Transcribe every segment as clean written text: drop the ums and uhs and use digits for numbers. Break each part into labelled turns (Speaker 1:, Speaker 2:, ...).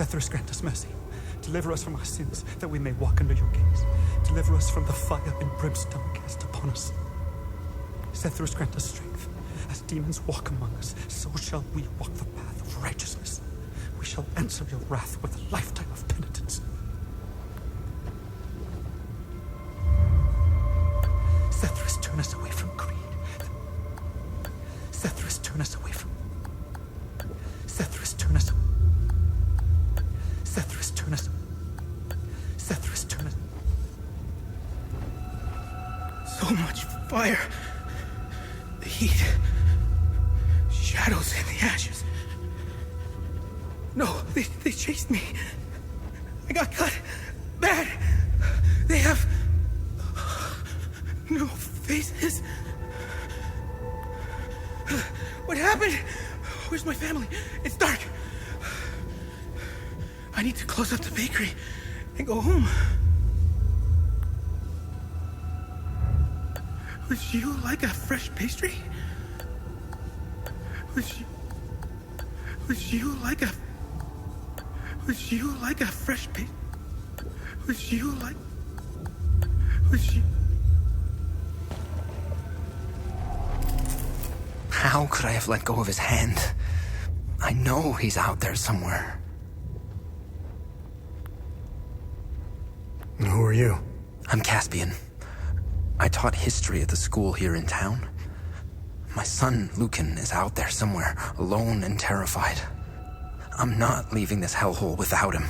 Speaker 1: Sethris, grant us mercy. Deliver us from our sins, that we may walk under your gaze. Deliver us from the fire and brimstone cast upon us. Sethris, grant us strength. As demons walk among us, so shall we walk the path of righteousness. We shall answer your wrath with a lifetime of penitence. Sethris, turn us away from greed. Sethris, turn us away from... Sethris, turn us... Sethris, turn us... Sethris, turn us...
Speaker 2: So much fire. The heat. Shadows in the ashes. No, they chased me. I got cut. Bad. They have... no faces. What happened? Where's my family? It's dark. I need to close up the bakery and go home. Would you like a fresh pastry? Would you like a fresh pastry?
Speaker 3: How could I have let go of his hand? I know he's out there somewhere.
Speaker 4: Who are you?
Speaker 3: I'm Caspian. I taught history at the school here in town. My son, Lucan, is out there somewhere, alone and terrified. I'm not leaving this hellhole without him.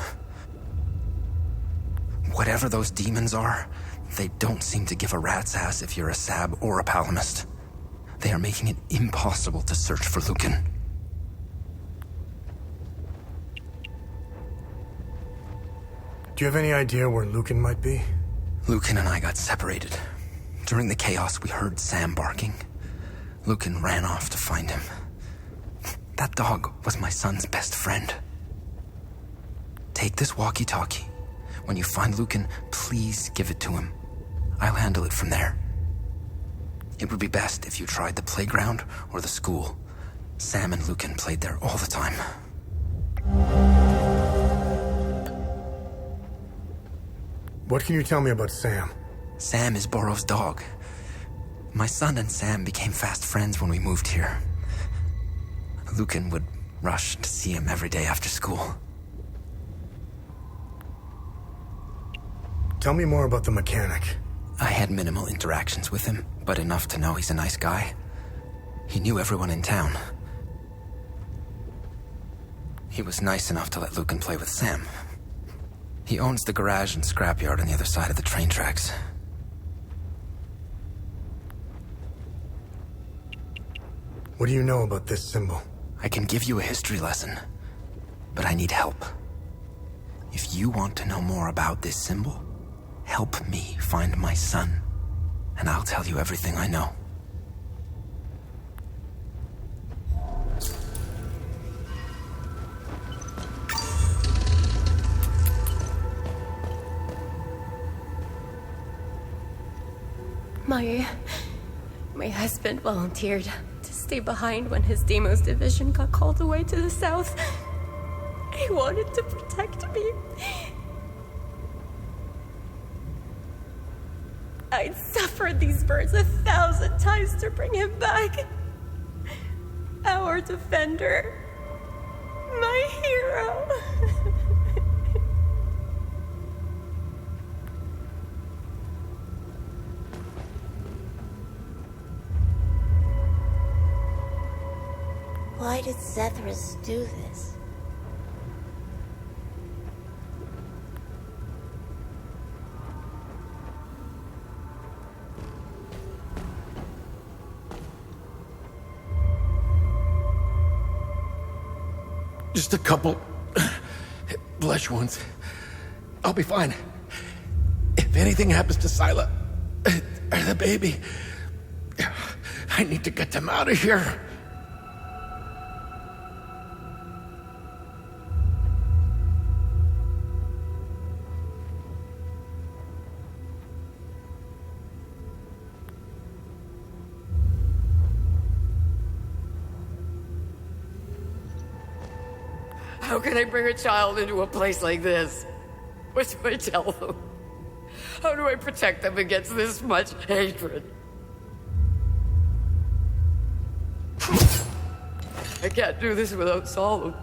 Speaker 3: Whatever those demons are, they don't seem to give a rat's ass if you're a Sab or a Palamist. They are making it impossible to search for Lucan.
Speaker 4: Do you have any idea where Lucan might be?
Speaker 3: Lucan and I got separated. During the chaos, we heard Sam barking. Lucan ran off to find him. That dog was my son's best friend. Take this walkie-talkie. When you find Lucan, please give it to him. I'll handle it from there. It would be best if you tried the playground or the school. Sam and Lucan played there all the time.
Speaker 4: What can you tell me about Sam?
Speaker 3: Sam is Borrow's dog. My son and Sam became fast friends when we moved here. Lucan would rush to see him every day after school.
Speaker 4: Tell me more about the mechanic.
Speaker 3: I had minimal interactions with him, but enough to know he's a nice guy. He knew everyone in town. He was nice enough to let Lucan play with Sam. He owns the garage and scrapyard on the other side of the train tracks.
Speaker 4: What do you know about this symbol?
Speaker 3: I can give you a history lesson, but I need help. If you want to know more about this symbol, help me find my son, and I'll tell you everything I know.
Speaker 5: My husband volunteered to stay behind when his Deimos division got called away to the south. He wanted to protect me. I'd suffered these birds 1,000 times to bring him back. Our defender. My hero.
Speaker 6: Why did Sethris do this?
Speaker 2: Just a couple flesh wounds. I'll be fine. If anything happens to Sila or the baby, I need to get them out of here.
Speaker 7: How can I bring a child into a place like this? What do I tell them? How do I protect them against this much hatred? I can't do this without Solemn.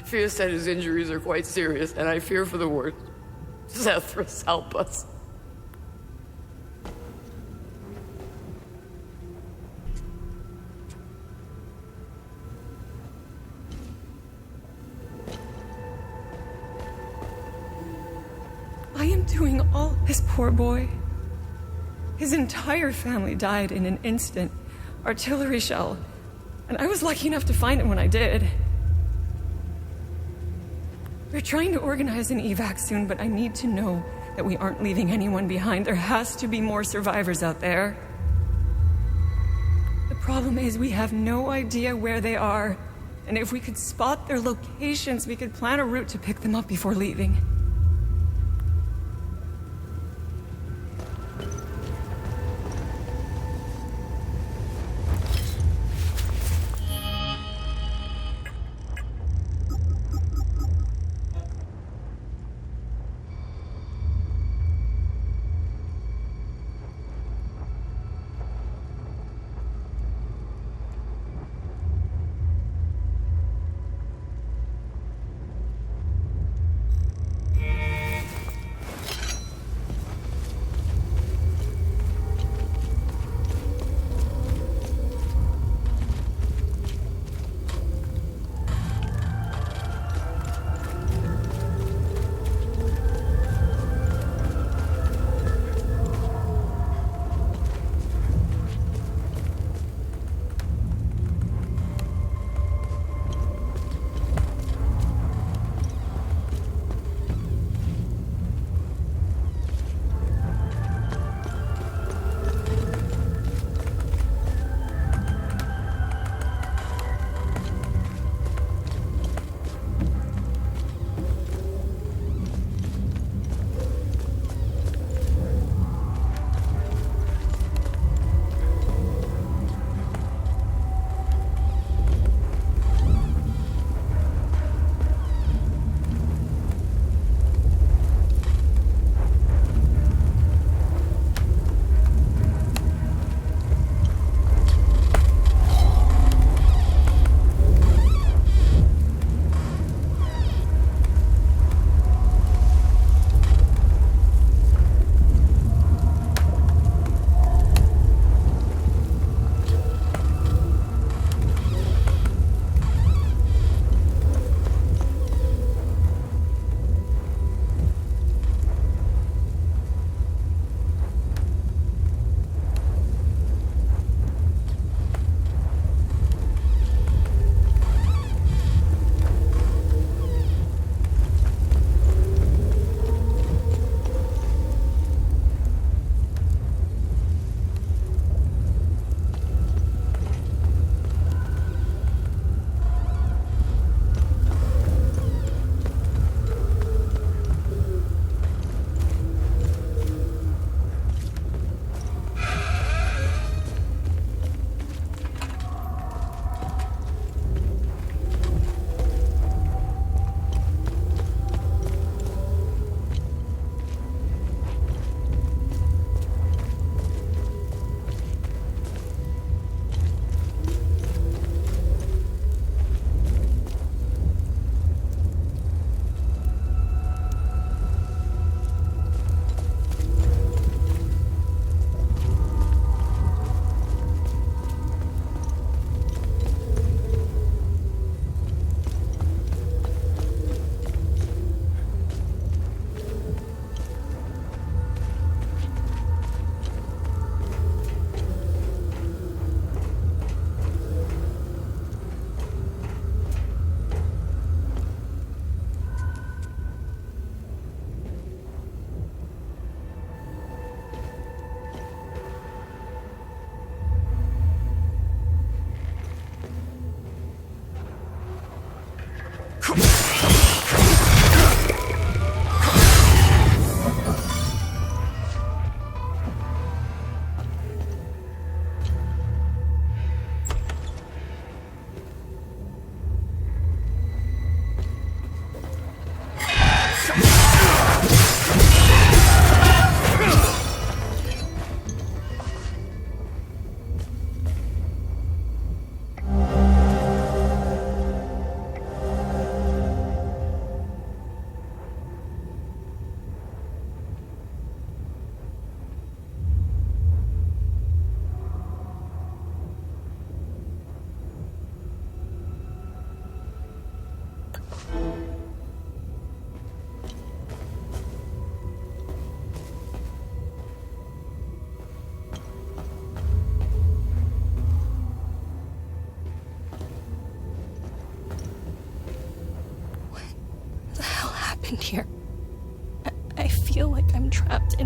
Speaker 7: Fia said his injuries are quite serious, and I fear for the worst. Zethras, help us.
Speaker 8: I am doing all... This poor boy. His entire family died in an instant. Artillery shell. And I was lucky enough to find him when I did. We're trying to organize an evac soon, but I need to know that we aren't leaving anyone behind. There has to be more survivors out there. The problem is we have no idea where they are. And if we could spot their locations, we could plan a route to pick them up before leaving.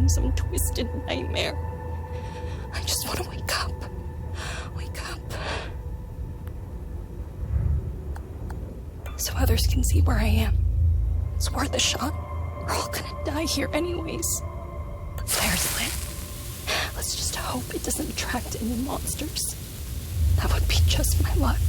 Speaker 5: some twisted nightmare. I just want to wake up. Wake up. So others can see where I am. It's worth a shot. We're all gonna die here anyways. The flare's lit. Let's just hope it doesn't attract any monsters. That would be just my luck.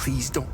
Speaker 3: Please don't.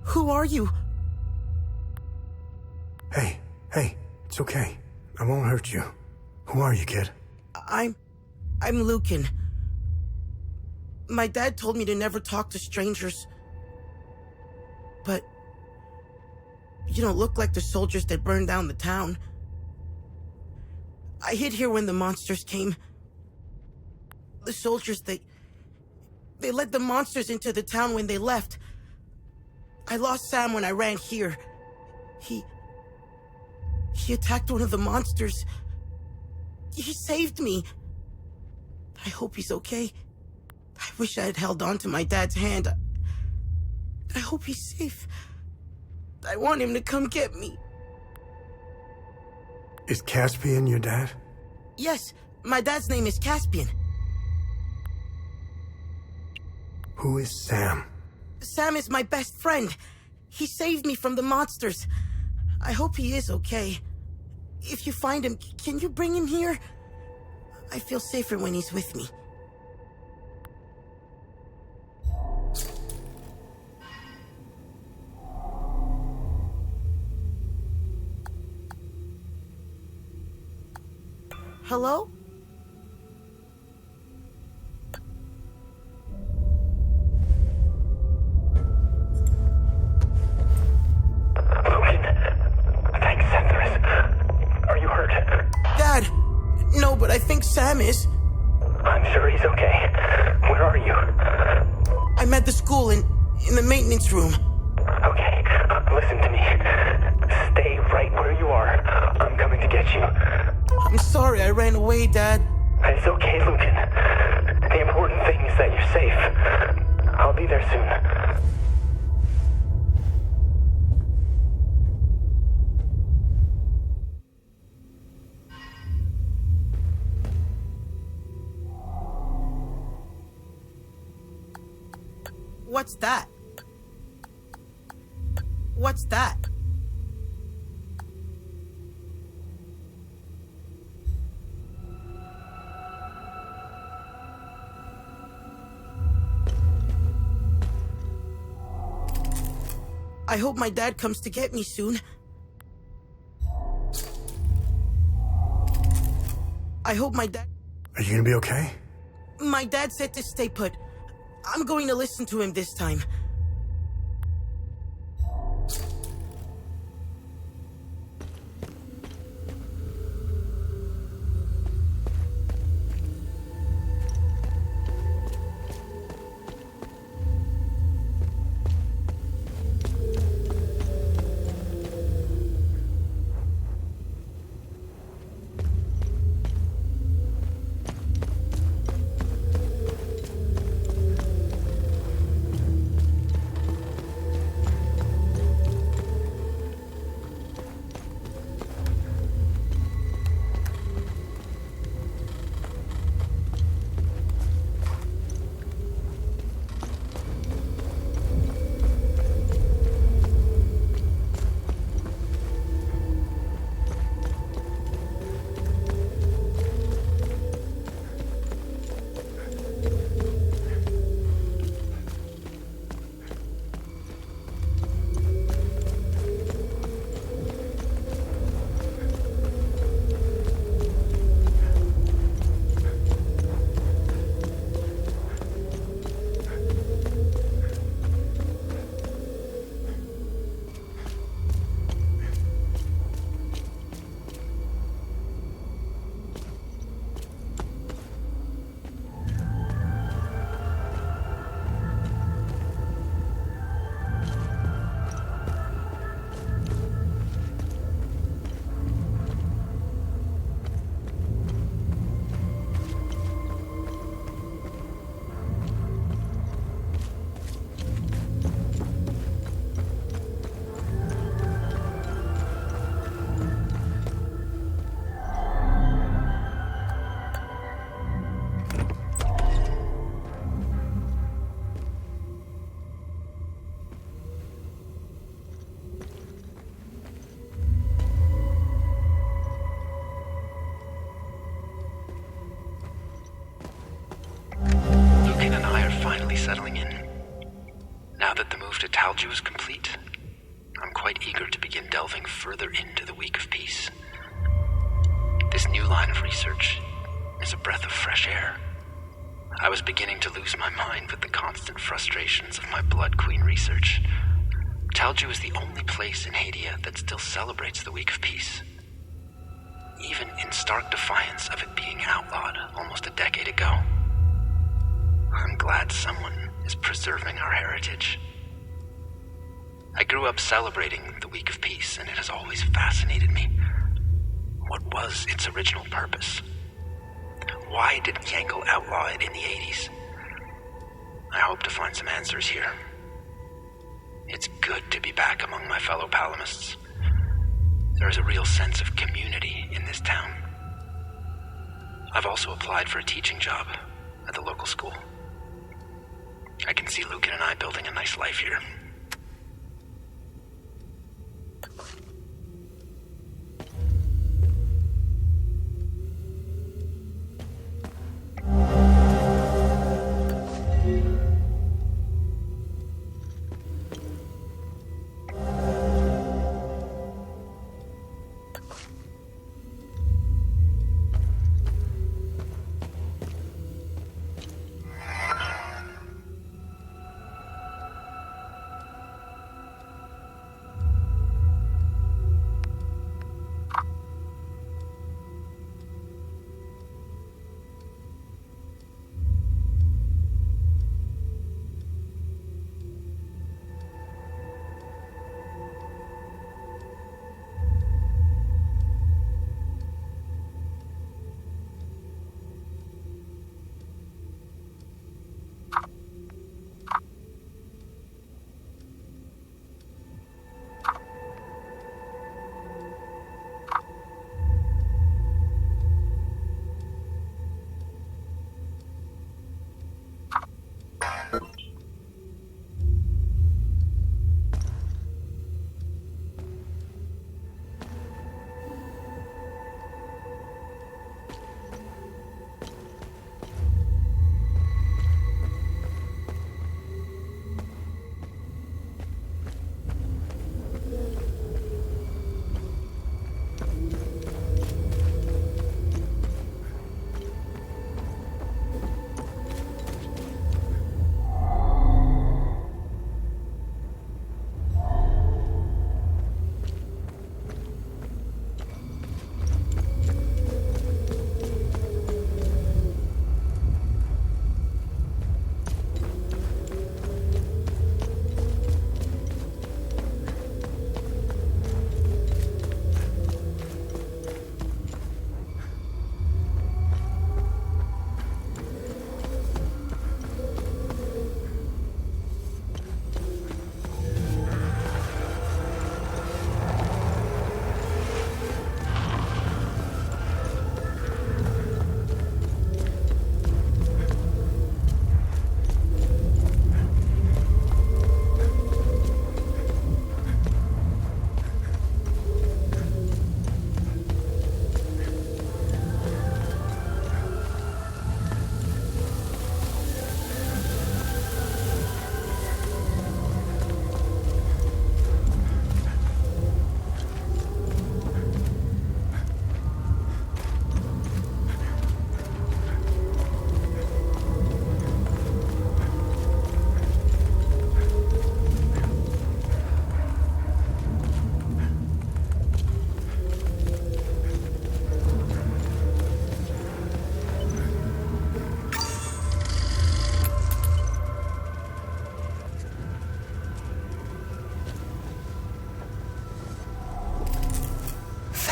Speaker 9: Who are you?
Speaker 4: Hey, it's okay. I won't hurt you. Who are you, kid?
Speaker 9: I'm Lucan. My dad told me to never talk to strangers. But you don't look like the soldiers that burned down the town. I hid here when the monsters came. The soldiers, they led the monsters into the town when they left. I lost Sam when I ran here. He attacked one of the monsters. He saved me. I hope he's okay. I wish I had held on to my dad's hand. I hope he's safe. I want him to come get me.
Speaker 4: Is Caspian your dad?
Speaker 9: Yes, my dad's name is Caspian.
Speaker 4: Who is Sam?
Speaker 9: Sam is my best friend. He saved me from the monsters. I hope he is okay. If you find him, can you bring him here? I feel safer when he's with me. Hello? Dad! No, but I think Sam is.
Speaker 2: I'm sure he's okay. Where are you?
Speaker 9: I'm at the school in the maintenance room.
Speaker 2: Okay, listen to me. Stay right where you are. I'm coming to get you.
Speaker 9: I'm sorry I ran away, Dad.
Speaker 2: It's okay, Lucan. The important thing is that you're safe. I'll be there soon.
Speaker 9: What's that? What's that? I hope my dad comes to get me soon. I hope my dad...
Speaker 4: Are you gonna be okay?
Speaker 9: My dad said to stay put. I'm going to listen to him this time.
Speaker 3: nostalgia was complete, I'm quite eager to begin delving further into the week of peace. This new line of research is a breath of fresh air. I was beginning to lose my mind with the constant frustrations of my Blood Queen research. Talju is the only place in Hadia that still celebrates the week of peace, even in stark defiance of it being outlawed almost a decade ago. I'm glad someone is preserving our heritage. I grew up celebrating the week of peace, and it has always fascinated me. What was its original purpose? Why did Yankel outlaw it in the 80s? I hope to find some answers here. It's good to be back among my fellow Palamists. There is a real sense of community in this town. I've also applied for a teaching job at the local school. I can see Lucan and I building a nice life here.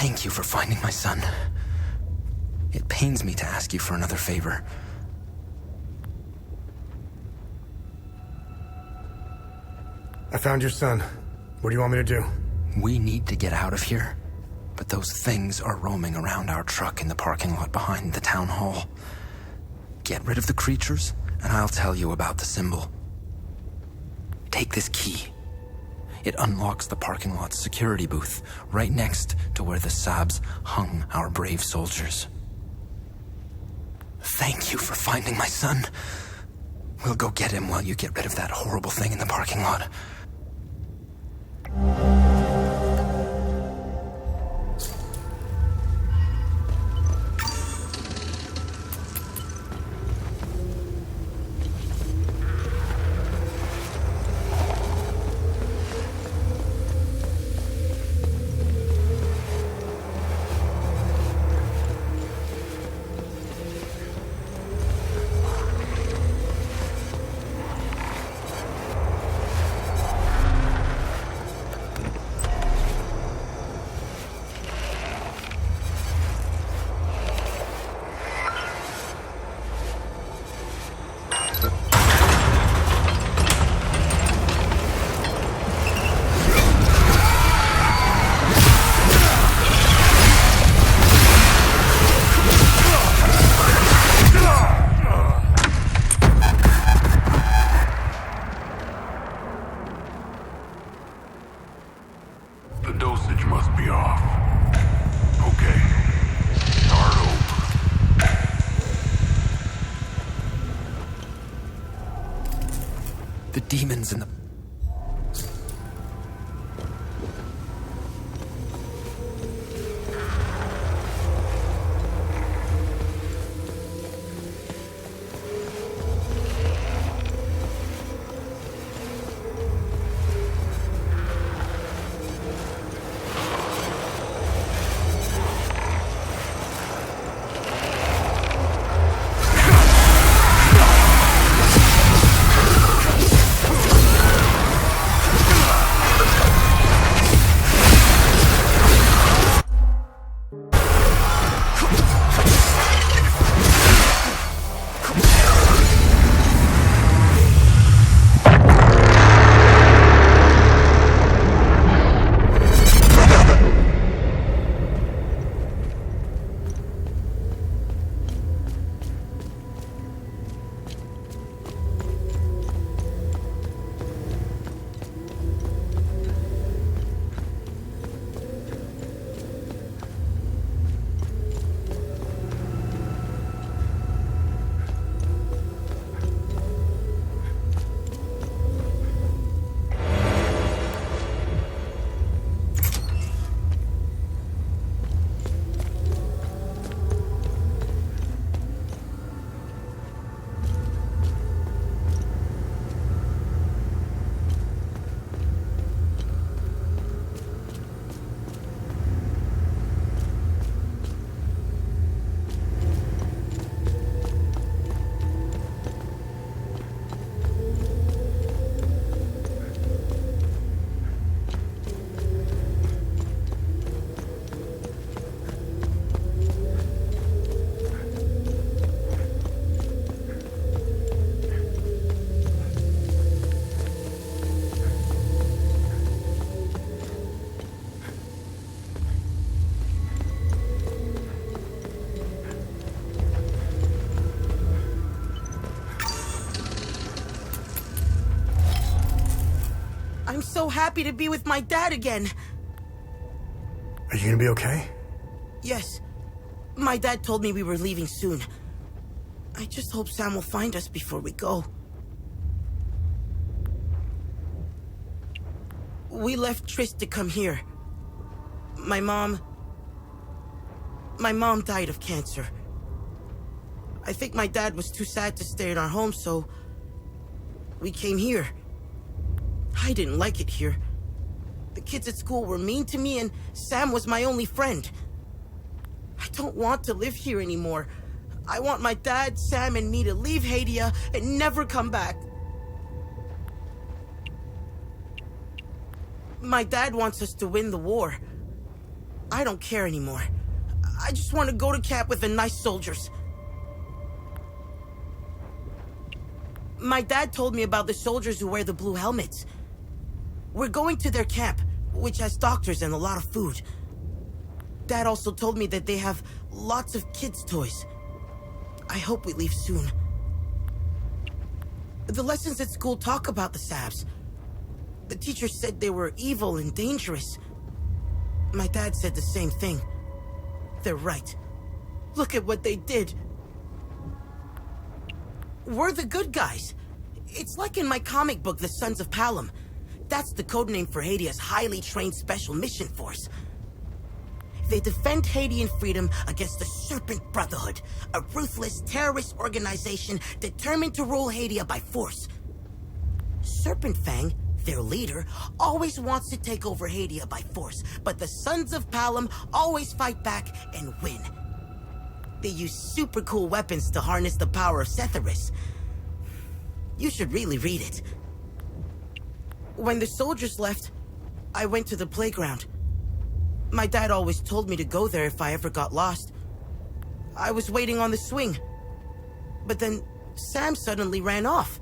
Speaker 3: Thank you for finding my son. It pains me to ask you for another favor.
Speaker 4: I found your son. What do you want me to do?
Speaker 3: We need to get out of here, but those things are roaming around our truck in the parking lot behind the town hall. Get rid of the creatures, and I'll tell you about the symbol. Take this key. It unlocks the parking lot's security booth, right next to where the Sabs hung our brave soldiers. Thank you for finding my son. We'll go get him while you get rid of that horrible thing in the parking lot. demons in the...
Speaker 9: I'm so happy to be with my dad again.
Speaker 4: Are you gonna be okay?
Speaker 9: Yes. My dad told me we were leaving soon. I just hope Sam will find us before we go. We left Trist to come here. My mom died of cancer. I think my dad was too sad to stay in our home, so we came here. I didn't like it here. The kids at school were mean to me, and Sam was my only friend. I don't want to live here anymore. I want my dad, Sam, and me to leave Hadia and never come back. My dad wants us to win the war. I don't care anymore. I just want to go to camp with the nice soldiers. My dad told me about the soldiers who wear the blue helmets. We're going to their camp, which has doctors and a lot of food. Dad also told me that they have lots of kids' toys. I hope we leave soon. The lessons at school talk about the Sabs. The teacher said they were evil and dangerous. My dad said the same thing. They're right. Look at what they did. We're the good guys. It's like in my comic book, The Sons of Palom. That's the codename for Hadia's highly trained special mission force. They defend Hadian freedom against the Serpent Brotherhood, a ruthless terrorist organization determined to rule Hadia by force. Serpent Fang, their leader, always wants to take over Hadia by force, but the Sons of Palom always fight back and win. They use super cool weapons to harness the power of Setharis. You should really read it. When the soldiers left, I went to the playground. My dad always told me to go there if I ever got lost. I was waiting on the swing. But then Sam suddenly ran off.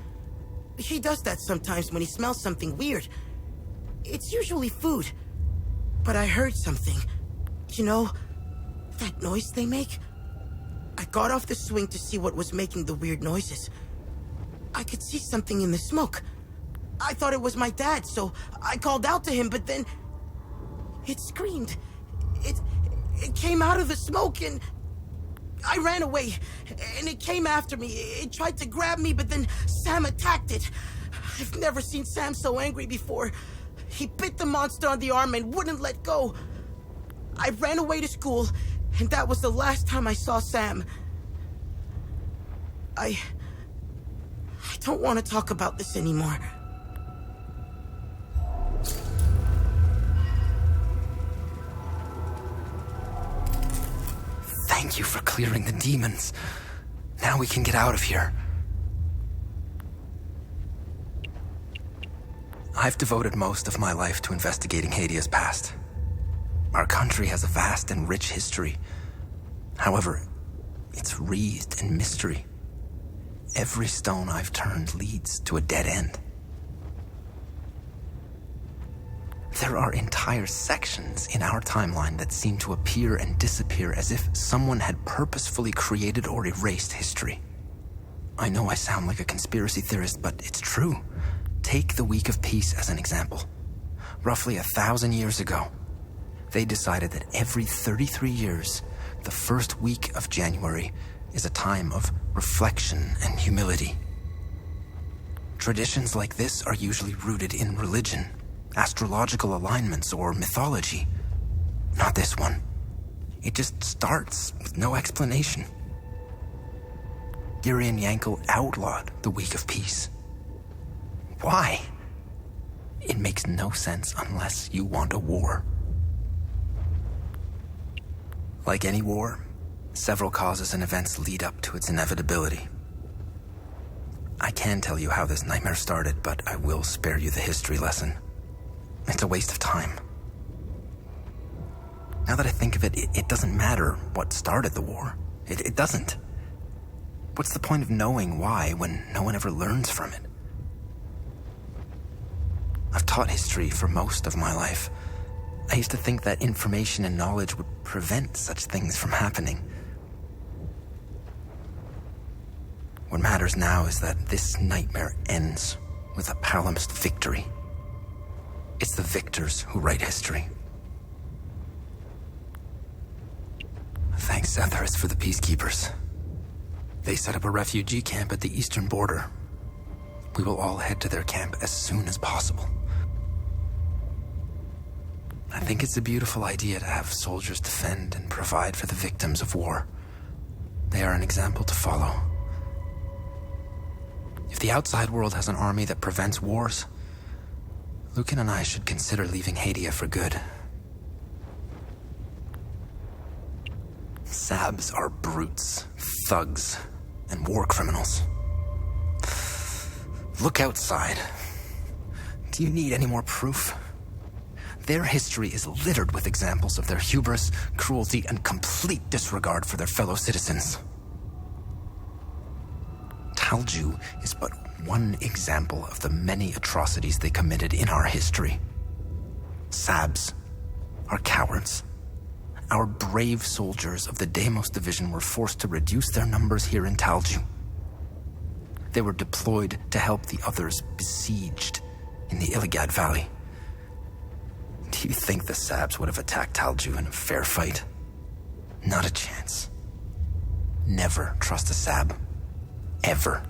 Speaker 9: He does that sometimes when he smells something weird. It's usually food. But I heard something. You know, that noise they make? I got off the swing to see what was making the weird noises. I could see something in the smoke. I thought it was my dad, so I called out to him, but then it screamed. It came out of the smoke, and I ran away, and it came after me. It tried to grab me, but then Sam attacked it. I've never seen Sam so angry before. He bit the monster on the arm and wouldn't let go. I ran away to school, and that was the last time I saw Sam. I don't want to talk about this anymore.
Speaker 3: Thank you for clearing the demons. Now we can get out of here. I've devoted most of my life to investigating Hadia's past. Our country has a vast and rich history. However, it's wreathed in mystery. Every stone I've turned leads to a dead end. There are entire sections in our timeline that seem to appear and disappear as if someone had purposefully created or erased history. I know I sound like a conspiracy theorist, but it's true. Take the Week of Peace as an example. Roughly 1,000 years ago, they decided that every 33 years, the first week of January is a time of reflection and humility. Traditions like this are usually rooted in religion, astrological alignments, or mythology. Not this one. It just starts with no explanation. Giri and Yankel outlawed the Week of Peace. Why? It makes no sense unless you want a war. Like any war, several causes and events lead up to its inevitability. I can tell you how this nightmare started, but I will spare you the history lesson. It's a waste of time. Now that I think of it, it doesn't matter what started the war. It doesn't. What's the point of knowing why when no one ever learns from it? I've taught history for most of my life. I used to think that information and knowledge would prevent such things from happening. What matters now is that this nightmare ends with a palimpsest victory. It's the victors who write history. Thanks, Zetheris, for the peacekeepers. They set up a refugee camp at the eastern border. We will all head to their camp as soon as possible. I think it's a beautiful idea to have soldiers defend and provide for the victims of war. They are an example to follow. If the outside world has an army that prevents wars, Lucan and I should consider leaving Hadia for good. Sabs are brutes, thugs, and war criminals. Look outside. Do you need any more proof? Their history is littered with examples of their hubris, cruelty, and complete disregard for their fellow citizens. Talju is but one example of the many atrocities they committed in our history. Sabs are cowards. Our brave soldiers of the Deimos Division were forced to reduce their numbers here in Talju. They were deployed to help the others besieged in the Illigad Valley. Do you think the Sabs would have attacked Talju in a fair fight? Not a chance. Never trust a Sab. Ever.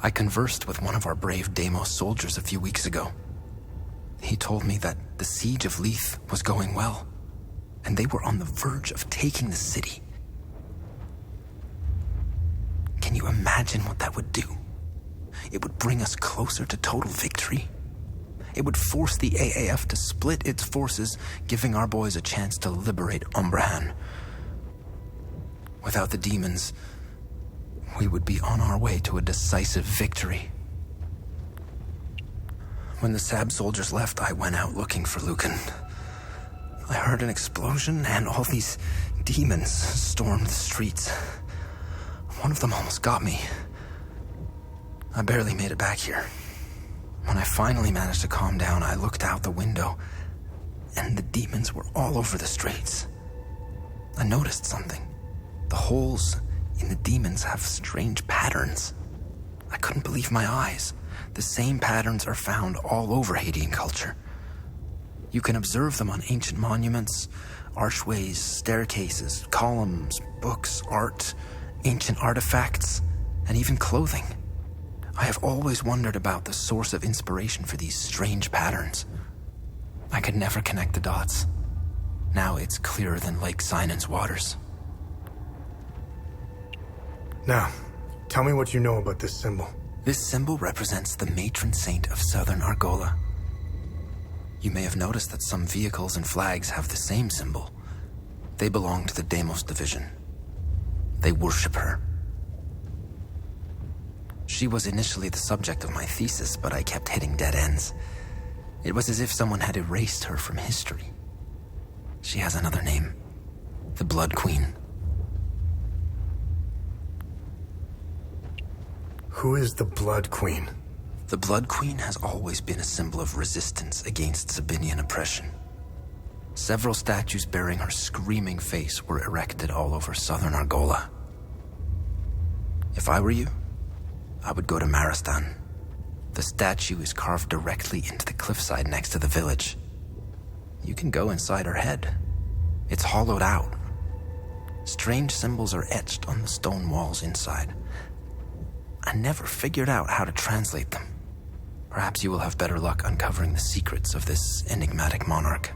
Speaker 3: I conversed with one of our brave Deimos soldiers a few weeks ago. He told me that the siege of Leith was going well, and they were on the verge of taking the city. Can you imagine what that would do? It would bring us closer to total victory. It would force the AAF to split its forces, giving our boys a chance to liberate Umbrahan. Without the demons, we would be on our way to a decisive victory. When the Sab soldiers left, I went out looking for Lucan. I heard an explosion and all these demons stormed the streets. One of them almost got me. I barely made it back here. When I finally managed to calm down, I looked out the window, and the demons were all over the streets. I noticed something. The holes in the demons have strange patterns. I couldn't believe my eyes. The same patterns are found all over Hadian culture. You can observe them on ancient monuments, archways, staircases, columns, books, art, ancient artifacts, and even clothing. I have always wondered about the source of inspiration for these strange patterns. I could never connect the dots. Now it's clearer than Lake Sinan's waters.
Speaker 4: Now, tell me what you know about this symbol.
Speaker 3: This symbol represents the matron saint of southern Argola. You may have noticed that some vehicles and flags have the same symbol. They belong to the Demos division. They worship her. She was initially the subject of my thesis, but I kept hitting dead ends. It was as if someone had erased her from history. She has another name. The Blood Queen.
Speaker 4: Who is the Blood Queen?
Speaker 3: The Blood Queen has always been a symbol of resistance against Sabinian oppression. Several statues bearing her screaming face were erected all over southern Argola. If I were you, I would go to Maristan. The statue is carved directly into the cliffside next to the village. You can go inside her head. It's hollowed out. Strange symbols are etched on the stone walls inside. I never figured out how to translate them. Perhaps you will have better luck uncovering the secrets of this enigmatic monarch.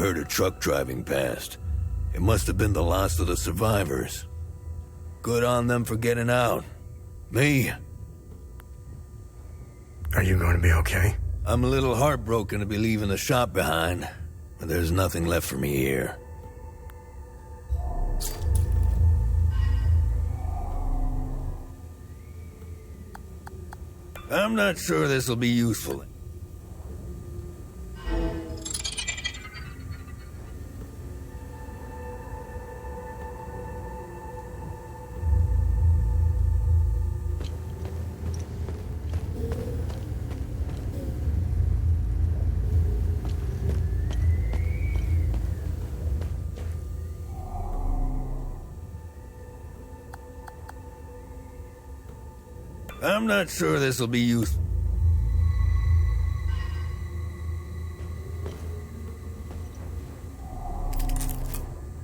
Speaker 10: heard a truck driving past. It must have been the last of the survivors. Good on them for getting out. Me?
Speaker 4: Are you going to be okay?
Speaker 10: I'm a little heartbroken to be leaving the shop behind, but there's nothing left for me here. I'm not sure this will be useful. I'm not sure this will be useful.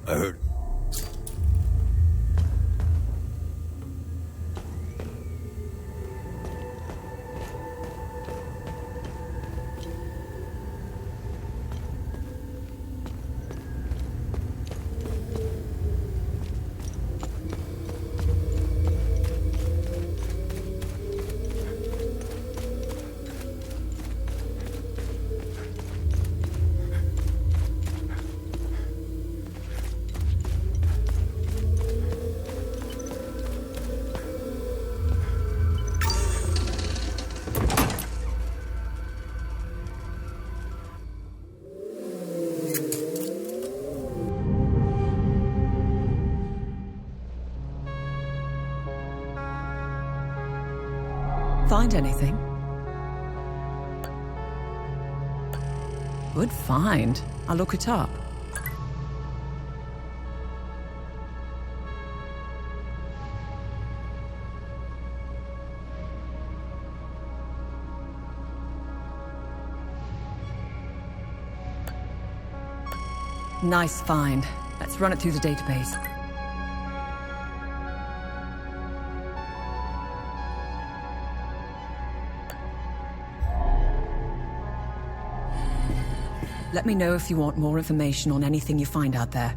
Speaker 10: I heard.
Speaker 11: Find anything? Good find. I'll look it up. Nice find. Let's run it through the database. Let me know if you want more information on anything you find out there.